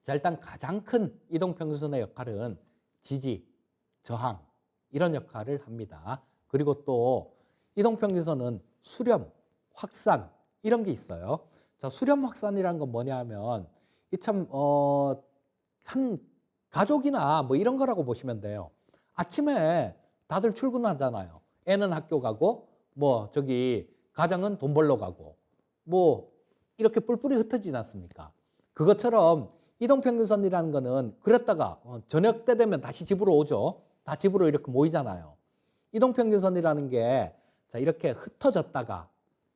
자, 일단 가장 큰 이동평균선의 역할은 지지, 저항 이런 역할을 합니다. 그리고 또 이동평균선은 수렴, 확산 이런 게 있어요. 자, 수렴, 확산이라는 건 뭐냐 하면 이 참 한 가족이나 뭐 이런 거라고 보시면 돼요. 아침에 다들 출근하잖아요. 애는 학교 가고 뭐 저기 가장은 돈 벌러 가고 뭐 이렇게 뿔뿔이 흩어지지 않습니까? 그것처럼 이동평균선이라는 거는 그랬다가 저녁 때 되면 다시 집으로 오죠. 다 집으로 이렇게 모이잖아요. 이동평균선이라는 게 자, 이렇게 흩어졌다가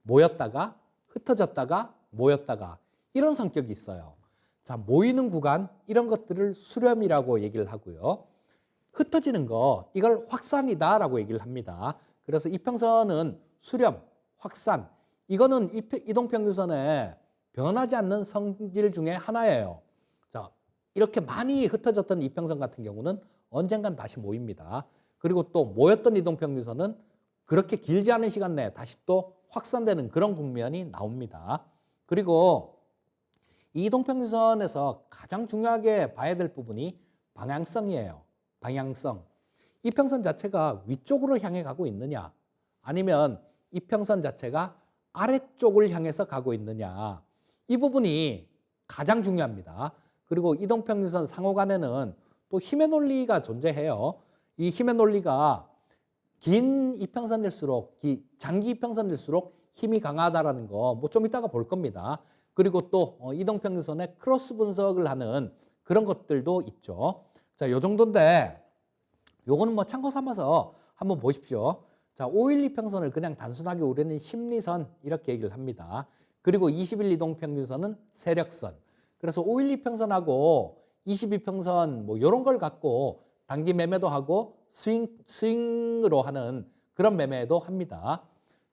모였다가 흩어졌다가 모였다가 이런 성격이 있어요. 자, 모이는 구간 이런 것들을 수렴이라고 얘기를 하고요. 흩어지는 거 이걸 확산이다라고 얘기를 합니다. 그래서 이평선은 수렴, 확산 이거는 이동평균선의 변하지 않는 성질 중에 하나예요. 자, 이렇게 많이 흩어졌던 이평선 같은 경우는 언젠간 다시 모입니다. 그리고 또 모였던 이동평균선은 그렇게 길지 않은 시간 내에 다시 또 확산되는 그런 국면이 나옵니다. 그리고 이 이동평균선에서 가장 중요하게 봐야 될 부분이 방향성이에요. 방향성. 이평선 자체가 위쪽으로 향해 가고 있느냐 아니면 이평선 자체가 아래쪽을 향해서 가고 있느냐 이 부분이 가장 중요합니다. 그리고 이동평균선 상호간에는 또 힘의 논리가 존재해요. 이 힘의 논리가 긴 이평선일수록 장기 이평선일수록 힘이 강하다라는 거 뭐 좀 이따가 볼 겁니다. 그리고 또 이동평균선의 크로스 분석을 하는 그런 것들도 있죠. 자, 요 정도인데 요거는 뭐 참고 삼아서 한번 보십시오. 자, 5일 이평선을 그냥 단순하게 우리는 심리선 이렇게 얘기를 합니다. 그리고 20일 이동평균선은 세력선. 그래서 5일 이평선하고 22평선 뭐 이런 걸 갖고 단기 매매도 하고 스윙으로 하는 그런 매매도 합니다.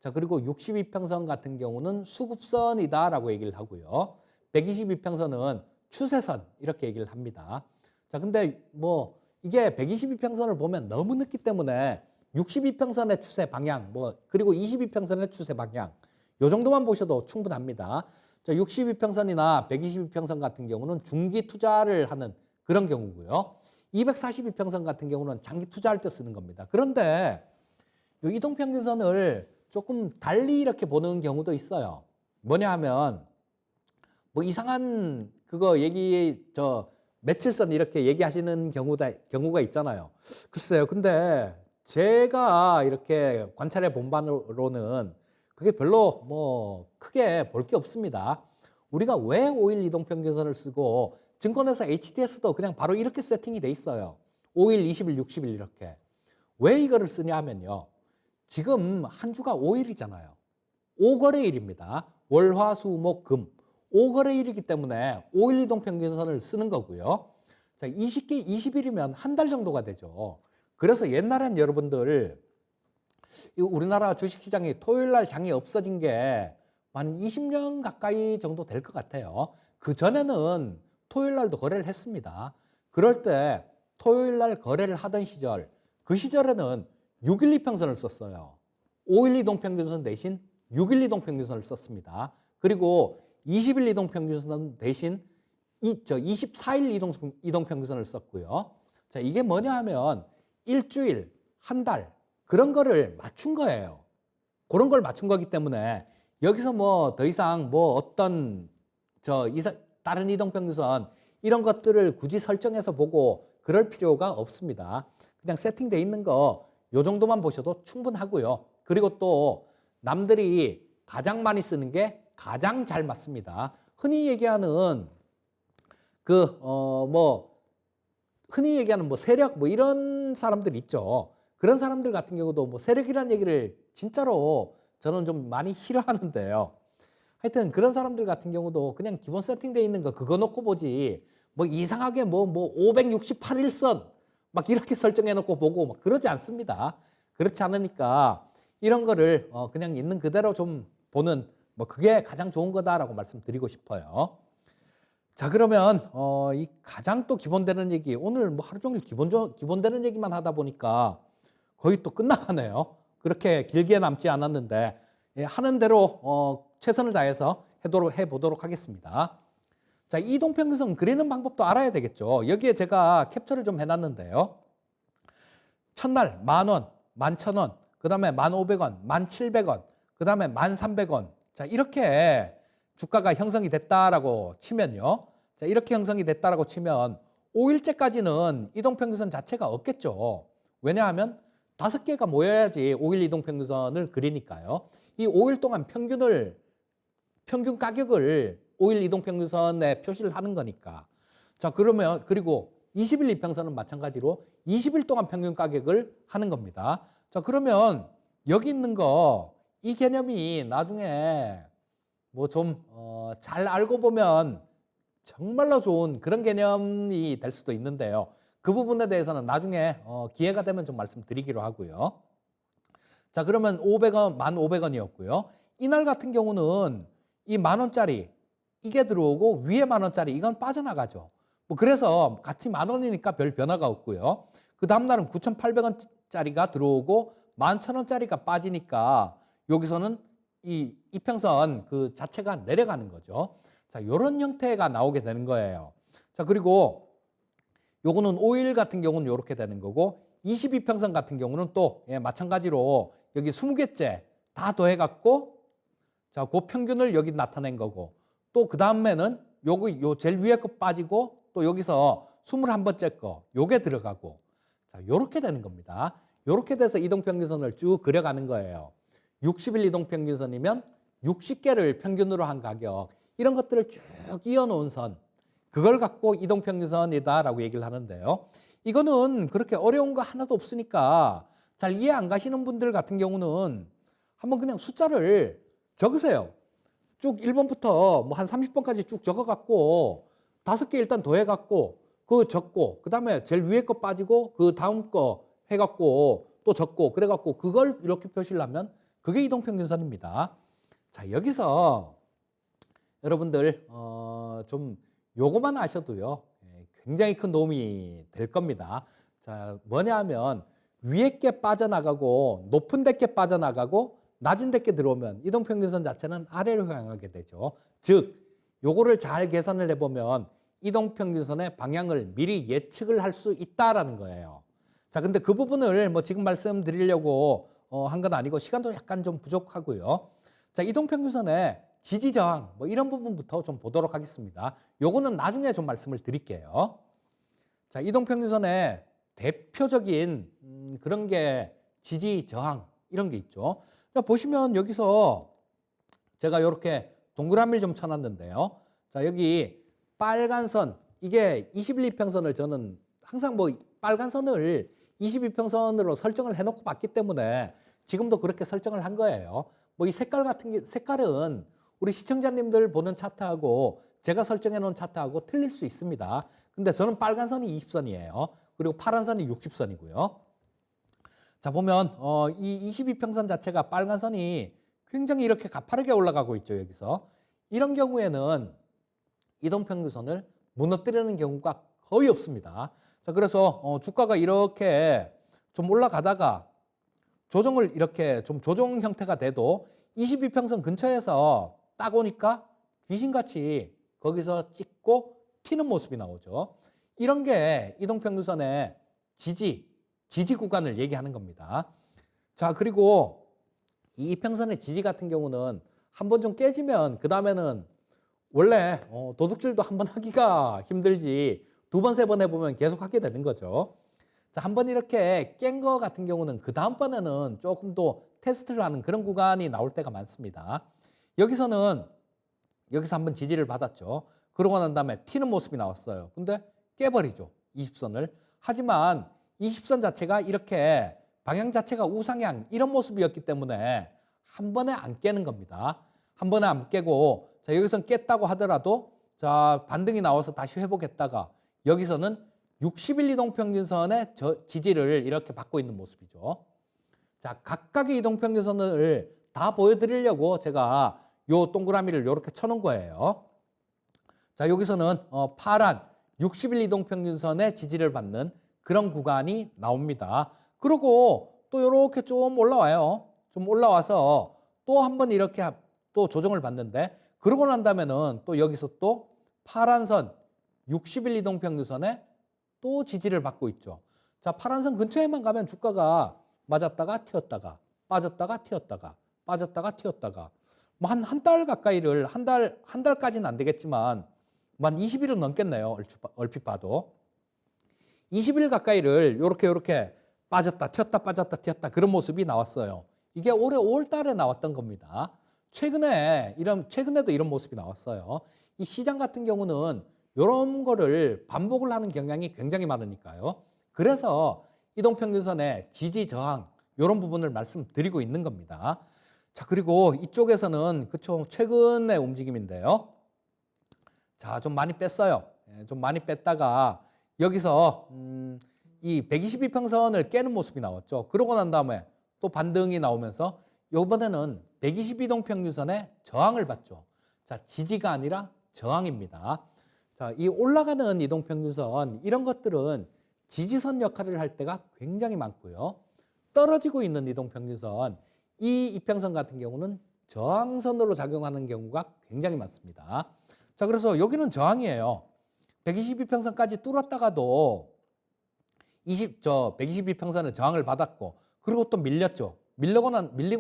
자, 그리고 62평선 같은 경우는 수급선이다라고 얘기를 하고요. 122평선은 추세선 이렇게 얘기를 합니다. 자, 근데 뭐 이게 122평선을 보면 너무 늦기 때문에 62평선의 추세 방향, 뭐 그리고 22평선의 추세 방향 요 정도만 보셔도 충분합니다. 자, 62평선이나 122평선 같은 경우는 중기 투자를 하는 그런 경우고요. 242평선 같은 경우는 장기 투자할 때 쓰는 겁니다. 그런데 이 이동평균선을 조금 달리 이렇게 보는 경우도 있어요. 뭐냐 하면 뭐 이상한 그거 며칠선 이렇게 얘기하시는 경우가 있잖아요. 글쎄요. 근데 제가 이렇게 관찰해 본 바로는 그게 별로 뭐 크게 볼 게 없습니다. 우리가 왜 5일 이동평균선을 쓰고 증권회사 HDS도 그냥 바로 이렇게 세팅이 돼 있어요. 5일, 20일, 60일 이렇게. 왜 이거를 쓰냐 하면요. 지금 한 주가 5일이잖아요. 5거래일입니다. 월, 화, 수, 목, 금. 5거래일이기 때문에 5일 이동평균선을 쓰는 거고요. 자, 20일이면 한 달 정도가 되죠. 그래서 옛날엔 여러분들 우리나라 주식시장이 토요일 날 장이 없어진 게 한 20년 가까이 정도 될 것 같아요. 그 전에는 토요일 날도 거래를 했습니다. 그럴 때 토요일 날 거래를 하던 시절, 그 시절에는 6일 이평선을 썼어요. 5일 이동평균선 대신 6일 이동평균선을 썼습니다. 그리고 20일 이동평균선 대신 24일 이동평균선을 썼고요. 자, 이게 뭐냐 하면 일주일, 한 달 그런 거를 맞춘 거예요. 그런 걸 맞춘 거기 때문에 여기서 뭐 더 이상 뭐 어떤 다른 이동평균선 이런 것들을 굳이 설정해서 보고 그럴 필요가 없습니다. 그냥 세팅되어 있는 거 요 정도만 보셔도 충분하고요. 그리고 또 남들이 가장 많이 쓰는 게 가장 잘 맞습니다. 흔히 얘기하는 흔히 얘기하는 뭐 세력 뭐 이런 사람들 있죠. 그런 사람들 같은 경우도 뭐 세력이라는 얘기를 진짜로 저는 좀 많이 싫어하는데요. 하여튼 그런 사람들 같은 경우도 그냥 기본 세팅되어 있는 거 그거 놓고 보지 뭐 이상하게 뭐 568일선 막 이렇게 설정해 놓고 보고 막 그러지 않습니다. 그렇지 않으니까 이런 거를 그냥 있는 그대로 좀 보는 뭐 그게 가장 좋은 거다라고 말씀드리고 싶어요. 자, 그러면 이 가장 또 기본되는 얘기 오늘 뭐 하루 종일 기본되는 얘기만 하다 보니까 거의 또 끝나가네요. 그렇게 길게 남지 않았는데 하는 대로 최선을 다해서 해보도록 하겠습니다. 자, 이동평균선 그리는 방법도 알아야 되겠죠. 여기에 제가 캡처를 좀 해놨는데요. 첫날 10,000원, 11,000원, 그 다음에 1,500원, 1,700원, 그 다음에 1,300원. 자, 이렇게 주가가 형성이 됐다라고 치면요. 자, 이렇게 형성이 됐다라고 치면 5일째까지는 이동평균선 자체가 없겠죠. 왜냐하면 5개가 모여야지 5일 이동평균선을 그리니까요. 이 5일 동안 평균 가격을 5일 이동평균선에 표시를 하는 거니까. 자, 그러면 그리고 20일 이평선은 마찬가지로 20일 동안 평균 가격을 하는 겁니다. 자, 그러면 여기 있는 거 이 개념이 나중에 뭐 좀 잘 알고 보면 정말로 좋은 그런 개념이 될 수도 있는데요. 그 부분에 대해서는 나중에 기회가 되면 좀 말씀드리기로 하고요. 자, 그러면 500원, 1,500원이었고요. 이날 같은 경우는 이 10,000원짜리 이게 들어오고 위에 10,000원짜리 이건 빠져나가죠. 뭐 그래서 같이 10,000원이니까 별 변화가 없고요. 그 다음 날은 9,800원짜리가 들어오고 11,000원짜리가 빠지니까 여기서는 이 이평선 그 자체가 내려가는 거죠. 자, 이런 형태가 나오게 되는 거예요. 자, 그리고 요거는 5일 같은 경우는 이렇게 되는 거고 22평선 같은 경우는 또 마찬가지로 여기 20개째 다 더해갖고 자, 그 평균을 여기 나타낸 거고 또 그 다음에는 요 제일 위에 거 빠지고 또 여기서 21번째 거 요게 들어가고 자, 요렇게 되는 겁니다. 요렇게 돼서 이동평균선을 쭉 그려가는 거예요. 60일 이동평균선이면 60개를 평균으로 한 가격 이런 것들을 쭉 이어놓은 선 그걸 갖고 이동평균선이다라고 얘기를 하는데요. 이거는 그렇게 어려운 거 하나도 없으니까 잘 이해 안 가시는 분들 같은 경우는 한번 그냥 숫자를 적으세요. 쭉 1번부터 뭐 한 30번까지 쭉 적어갖고 5개 일단 더해갖고 그거 적고 그 다음에 제일 위에 거 빠지고 그 다음 거 해갖고 또 적고 그래갖고 그걸 이렇게 표시를 하면 그게 이동평균선입니다. 자, 여기서 여러분들 좀 요거만 아셔도요 굉장히 큰 도움이 될 겁니다. 자, 뭐냐 하면 위에 게 빠져나가고 높은 데게 빠져나가고 낮은 데게 들어오면 이동평균선 자체는 아래로 향하게 되죠. 즉 요거를 잘 계산을 해보면 이동평균선의 방향을 미리 예측을 할 수 있다라는 거예요. 자, 근데 그 부분을 뭐 지금 말씀드리려고 한 건 아니고 시간도 약간 좀 부족하고요. 자, 이동평균선의 지지 저항 뭐 이런 부분부터 좀 보도록 하겠습니다. 요거는 나중에 좀 말씀을 드릴게요. 자, 이동평균선의 대표적인 그런 게 지지 저항 이런 게 있죠. 자, 보시면 여기서 제가 이렇게 동그라미를 좀 쳐놨는데요. 자, 여기 빨간 선 이게 21평선을 저는 항상 뭐 빨간 선을 22평선으로 설정을 해놓고 봤기 때문에 지금도 그렇게 설정을 한 거예요. 뭐 이 색깔 같은 게 색깔은 우리 시청자님들 보는 차트하고 제가 설정해 놓은 차트하고 틀릴 수 있습니다. 근데 저는 빨간 선이 20선이에요. 그리고 파란 선이 60선이고요. 자, 보면 이 22평선 자체가 빨간 선이 굉장히 이렇게 가파르게 올라가고 있죠. 여기서 이런 경우에는 이동평균선을 무너뜨리는 경우가 거의 없습니다. 자, 그래서 주가가 이렇게 좀 올라가다가 조정을 이렇게 좀 조정 형태가 돼도 22평선 근처에서 딱 오니까 귀신같이 거기서 찍고 튀는 모습이 나오죠. 이런 게 이동평균선의 지지 구간을 얘기하는 겁니다. 자, 그리고 이 이평선의 지지 같은 경우는 한번 좀 깨지면 그 다음에는 원래 도둑질도 한번 하기가 힘들지 2번, 3번 해보면 계속 하게 되는 거죠. 자, 한번 이렇게 깬 거 같은 경우는 그 다음번에는 조금 더 테스트를 하는 그런 구간이 나올 때가 많습니다. 여기서 한번 지지를 받았죠. 그러고 난 다음에 튀는 모습이 나왔어요. 근데 깨버리죠. 20선을. 하지만 20선 자체가 이렇게 방향 자체가 우상향 이런 모습이었기 때문에 한 번에 안 깨는 겁니다. 한 번에 안 깨고 자, 여기서는 깼다고 하더라도 자, 반등이 나와서 다시 회복했다가 여기서는 60일 이동평균선의 지지를 이렇게 받고 있는 모습이죠. 자, 각각의 이동평균선을 다 보여드리려고 제가 요 동그라미를 이렇게 쳐놓은 거예요. 자, 여기서는 파란 60일 이동평균선의 지지를 받는 그런 구간이 나옵니다. 그리고 또 이렇게 좀 올라와요. 좀 올라와서 또 한번 이렇게 또 조정을 받는데 그러고 난 다음에는 또 여기서 또 파란 선 60일 이동평균선에 또 지지를 받고 있죠. 자, 파란 선 근처에만 가면 주가가 맞았다가 튀었다가 빠졌다가 튀었다가 빠졌다가 튀었다가 뭐 한 달 가까이를 한 달까지는 안 되겠지만 뭐 한 20일은 넘겠네요. 얼핏 봐도 20일 가까이를 요렇게 빠졌다 튀었다 빠졌다 튀었다 그런 모습이 나왔어요. 이게 올해 5월 달에 나왔던 겁니다. 최근에도 이런 모습이 나왔어요. 이 시장 같은 경우는 이런 거를 반복을 하는 경향이 굉장히 많으니까요. 그래서 이동평균선의 지지 저항 이런 부분을 말씀드리고 있는 겁니다. 자, 그리고 이쪽에서는 그쵸 최근의 움직임인데요. 자, 좀 많이 뺐어요. 좀 많이 뺐다가 여기서 이 122평선을 깨는 모습이 나왔죠. 그러고 난 다음에 또 반등이 나오면서 이번에는 122동평균선의 저항을 받죠. 자, 지지가 아니라 저항입니다. 자, 이 올라가는 이동평균선 이런 것들은 지지선 역할을 할 때가 굉장히 많고요. 떨어지고 있는 이동평균선 이 이평선 같은 경우는 저항선으로 작용하는 경우가 굉장히 많습니다. 자, 그래서 여기는 저항이에요. 122평선까지 뚫었다가도 122평선의 저항을 받았고 그리고 또 밀렸죠. 밀리고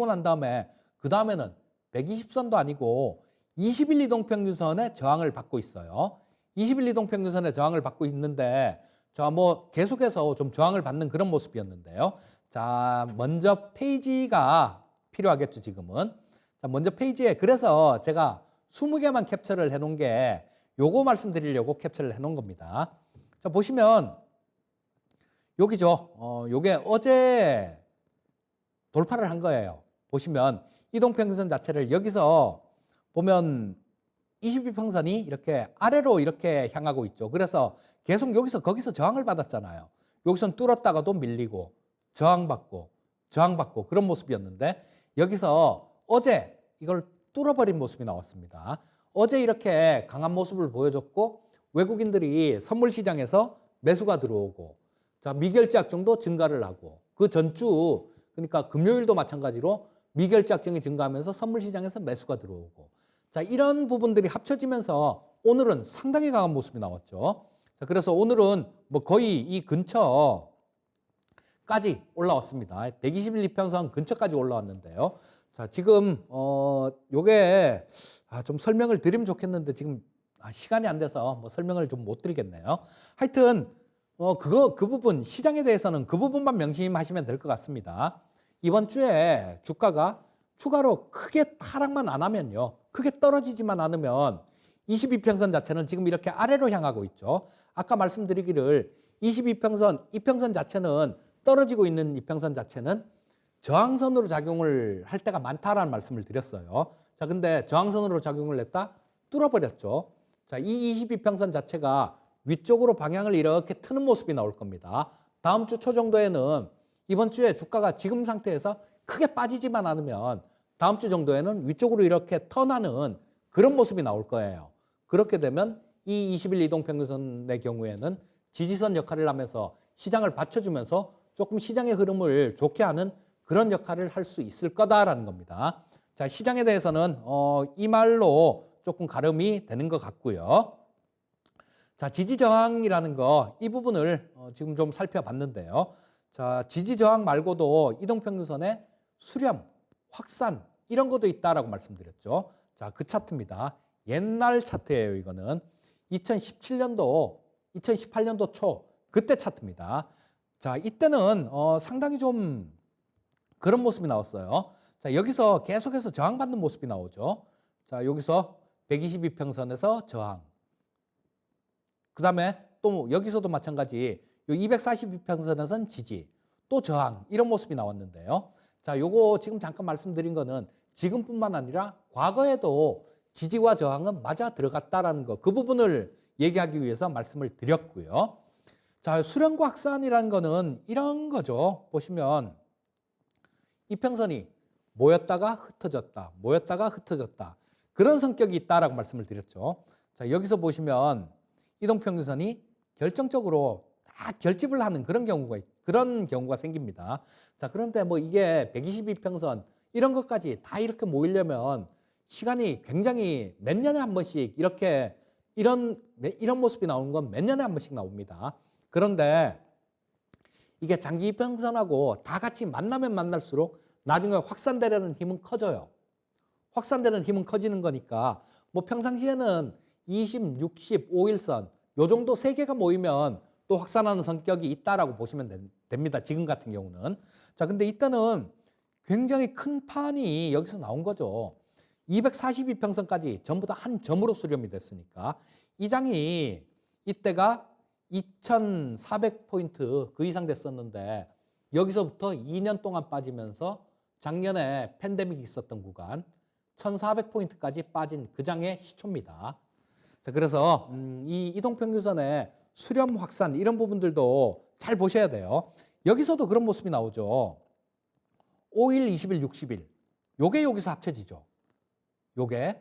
난 다음에 그 다음에는 120선도 아니고 20일 이동평균선의 저항을 받고 있어요. 20일 이동평균선의 저항을 받고 있는데 자, 뭐 계속해서 좀 저항을 받는 그런 모습이었는데요. 자, 먼저 페이지가 필요하겠죠, 지금은. 자, 먼저 페이지에 그래서 제가 20개만 캡처를 해 놓은 게 요거 말씀드리려고 캡처를 해 놓은 겁니다. 자, 보시면 여기죠. 요게 어제 돌파를 한 거예요. 보시면 이동평균선 자체를 여기서 보면 22평선이 이렇게 아래로 이렇게 향하고 있죠. 그래서 계속 여기서 거기서 저항을 받았잖아요. 여기선 뚫었다가도 밀리고 저항받고 그런 모습이었는데 여기서 어제 이걸 뚫어버린 모습이 나왔습니다. 어제 이렇게 강한 모습을 보여줬고 외국인들이 선물 시장에서 매수가 들어오고 자, 미결제약정도 증가를 하고 그 전주 그러니까 금요일도 마찬가지로 미결제약정이 증가하면서 선물 시장에서 매수가 들어오고 자, 이런 부분들이 합쳐지면서 오늘은 상당히 강한 모습이 나왔죠. 자, 그래서 오늘은 뭐 거의 이 근처까지 올라왔습니다. 121 이평선 근처까지 올라왔는데요. 자, 지금 요게 좀 설명을 드리면 좋겠는데 지금 시간이 안 돼서 뭐 설명을 좀 못 드리겠네요. 하여튼 그 부분 시장에 대해서는 그 부분만 명심하시면 될 것 같습니다. 이번 주에 주가가 추가로 크게 타락만 안 하면요. 크게 떨어지지만 않으면 22평선 자체는 지금 이렇게 아래로 향하고 있죠. 아까 말씀드리기를 22평선, 이평선 자체는 떨어지고 있는 이평선 자체는 저항선으로 작용을 할 때가 많다라는 말씀을 드렸어요. 자, 근데 저항선으로 작용을 했다? 뚫어버렸죠. 자, 이 22평선 자체가 위쪽으로 방향을 이렇게 트는 모습이 나올 겁니다. 다음 주 초 정도에는 이번 주에 주가가 지금 상태에서 크게 빠지지만 않으면 다음 주 정도에는 위쪽으로 이렇게 턴하는 그런 모습이 나올 거예요. 그렇게 되면 이 21 이동평균선의 경우에는 지지선 역할을 하면서 시장을 받쳐주면서 조금 시장의 흐름을 좋게 하는 그런 역할을 할 수 있을 거다라는 겁니다. 자, 시장에 대해서는 이 말로 조금 가름이 되는 것 같고요. 자, 지지 저항이라는 거 이 부분을 지금 좀 살펴봤는데요. 자, 지지 저항 말고도 이동평균선의 수렴, 확산 이런 것도 있다라고 말씀드렸죠. 자, 그 차트입니다. 옛날 차트예요, 이거는. 2017년도, 2018년도 초 그때 차트입니다. 자, 이때는 상당히 좀 그런 모습이 나왔어요. 자, 여기서 계속해서 저항받는 모습이 나오죠. 자, 여기서 122평선에서 저항. 그 다음에 또 여기서도 마찬가지 242평선에선 지지, 또 저항 이런 모습이 나왔는데요. 자, 요거 지금 잠깐 말씀드린 거는 지금뿐만 아니라 과거에도 지지와 저항은 맞아 들어갔다라는 거, 그 부분을 얘기하기 위해서 말씀을 드렸고요. 자, 수렴과 확산이라는 거는 이런 거죠. 보시면 이평선이 모였다가 흩어졌다, 모였다가 ht어졌다 그런 성격이 있다라고 말씀을 드렸죠. 자, 여기서 보시면 이동평균선이 결정적으로 다 결집을 하는 그런 경우가 생깁니다. 자, 그런데 뭐 이게 122평선 이런 것까지 다 이렇게 모이려면 시간이 굉장히 몇 년에 한 번씩 이렇게 이런 모습이 나오는 건 몇 년에 한 번씩 나옵니다. 그런데 이게 장기 이평선하고 다 같이 만나면 만날수록 나중에 확산되려는 힘은 커져요. 확산되는 힘은 커지는 거니까 뭐 평상시에는 20, 60, 5일선 요 정도 세 개가 모이면 또 확산하는 성격이 있다라고 보시면 됩니다. 지금 같은 경우는. 자, 근데 이때는 굉장히 큰 판이 여기서 나온 거죠. 242평선까지 전부 다 한 점으로 수렴이 됐으니까 이 장이 이때가 2400포인트 그 이상 됐었는데 여기서부터 2년 동안 빠지면서 작년에 팬데믹이 있었던 구간 1400포인트까지 빠진 그 장의 시초입니다. 자, 그래서 이 이동평균선의 수렴 확산 이런 부분들도 잘 보셔야 돼요. 여기서도 그런 모습이 나오죠. 5일, 20일, 60일 요게 여기서 합쳐지죠. 요게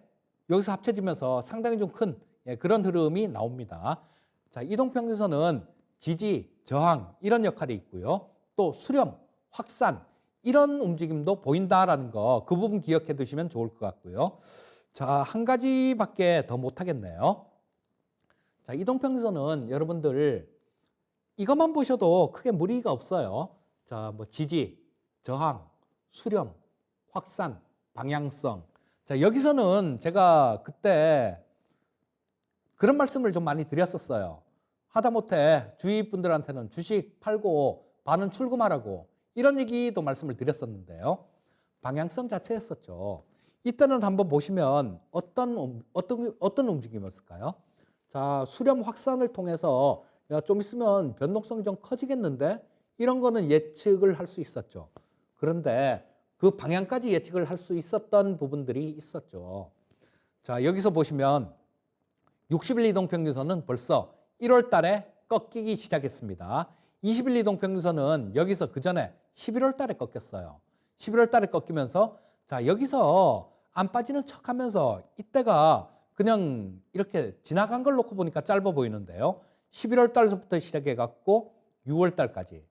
여기서 합쳐지면서 상당히 좀 큰 그런 흐름이 나옵니다. 자, 이동평균선은 지지, 저항 이런 역할이 있고요. 또 수렴, 확산 이런 움직임도 보인다라는 거 그 부분 기억해 두시면 좋을 것 같고요. 자, 한 가지밖에 더 못하겠네요. 자, 이동평균선은 여러분들 이것만 보셔도 크게 무리가 없어요. 자, 뭐 지지, 저항, 수렴, 확산, 방향성. 자, 여기서는 제가 그때 그런 말씀을 좀 많이 드렸었어요. 하다못해 주위 분들한테는 주식 팔고 반은 출금하라고 이런 얘기도 말씀을 드렸었는데요. 방향성 자체였었죠. 이때는 한번 보시면 어떤 움직임이었을까요? 자, 수렴 확산을 통해서 야, 좀 있으면 변동성이 좀 커지겠는데 이런 거는 예측을 할 수 있었죠. 그런데 그 방향까지 예측을 할 수 있었던 부분들이 있었죠. 자, 여기서 보시면 60일 이동평균선은 벌써 1월 달에 꺾이기 시작했습니다. 20일 이동평균선은 여기서 그 전에 11월 달에 꺾였어요. 11월 달에 꺾이면서 자, 여기서 안 빠지는 척 하면서 이때가 그냥 이렇게 지나간 걸 놓고 보니까 짧아 보이는데요. 11월 달서부터 시작해 갖고 6월 달까지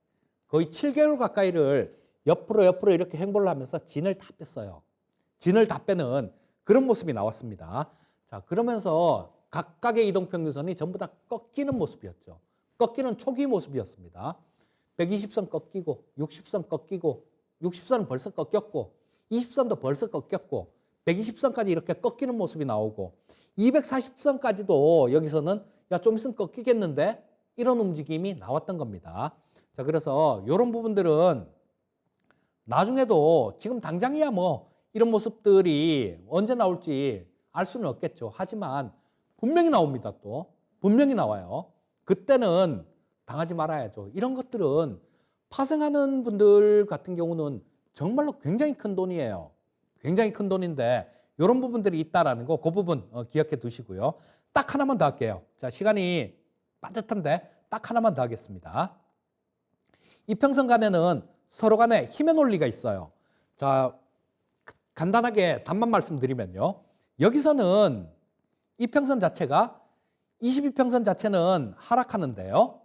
거의 7개월 가까이를 옆으로 이렇게 행보를 하면서 진을 다 뺐어요. 진을 다 빼는 그런 모습이 나왔습니다. 자, 그러면서 각각의 이동평균선이 전부 다 꺾이는 모습이었죠. 꺾이는 초기 모습이었습니다. 120선 꺾이고 60선 꺾이고 60선은 벌써 꺾였고 20선도 벌써 꺾였고 120선까지 이렇게 꺾이는 모습이 나오고 240선까지도 여기서는 야, 좀 있으면 꺾이겠는데 이런 움직임이 나왔던 겁니다. 자, 그래서 이런 부분들은 나중에도 지금 당장이야 뭐 이런 모습들이 언제 나올지 알 수는 없겠죠. 하지만 분명히 나옵니다. 또 분명히 나와요. 그때는 당하지 말아야죠. 이런 것들은 파생하는 분들 같은 경우는 정말로 굉장히 큰 돈이에요. 굉장히 큰 돈인데 이런 부분들이 있다라는 거 그 부분 기억해 두시고요. 딱 하나만 더 할게요. 자, 시간이 빠듯한데 딱 하나만 더 하겠습니다. 이평선 간에는 서로 간에 힘의 논리가 있어요. 자, 간단하게 답만 말씀드리면요. 여기서는 이평선 자체가 22평선 자체는 하락하는데요.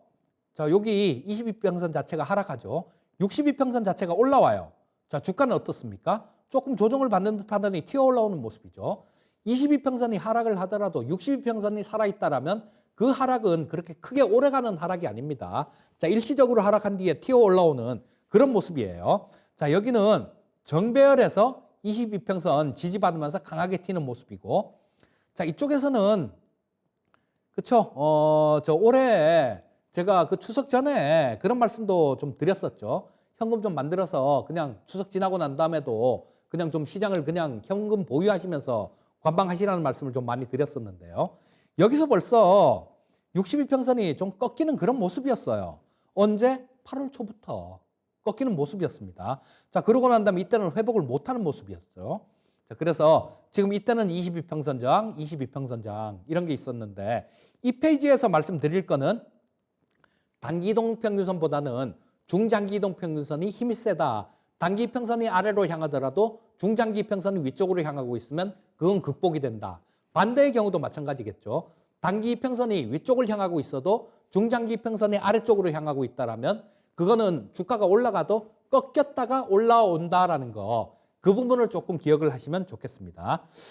자, 여기 22평선 자체가 하락하죠. 62평선 자체가 올라와요. 자, 주가는 어떻습니까? 조금 조정을 받는 듯 하더니 튀어 올라오는 모습이죠. 22평선이 하락을 하더라도 62평선이 살아있다라면 그 하락은 그렇게 크게 오래가는 하락이 아닙니다. 자, 일시적으로 하락한 뒤에 튀어 올라오는 그런 모습이에요. 자, 여기는 정배열에서 22평선 지지받으면서 강하게 튀는 모습이고, 자, 이쪽에서는 그쵸? 저 올해 제가 그 추석 전에 그런 말씀도 좀 드렸었죠. 현금 좀 만들어서 그냥 추석 지나고 난 다음에도 그냥 좀 시장을 그냥 현금 보유하시면서 관방하시라는 말씀을 좀 많이 드렸었는데요. 여기서 벌써 62평선이 좀 꺾이는 그런 모습이었어요. 언제? 8월 초부터 꺾이는 모습이었습니다. 자, 그러고 난 다음에 이때는 회복을 못하는 모습이었죠. 자, 그래서 지금 이때는 22평선 저항, 22평선 저항 이런 게 있었는데 이 페이지에서 말씀드릴 거는 단기 이동평균선보다는 중장기 이동평균선이 힘이 세다. 단기 평선이 아래로 향하더라도 중장기 평선이 위쪽으로 향하고 있으면 그건 극복이 된다. 반대의 경우도 마찬가지겠죠. 단기 평선이 위쪽을 향하고 있어도 중장기 평선이 아래쪽으로 향하고 있다라면 그거는 주가가 올라가도 꺾였다가 올라온다라는 거. 그 부분을 조금 기억을 하시면 좋겠습니다.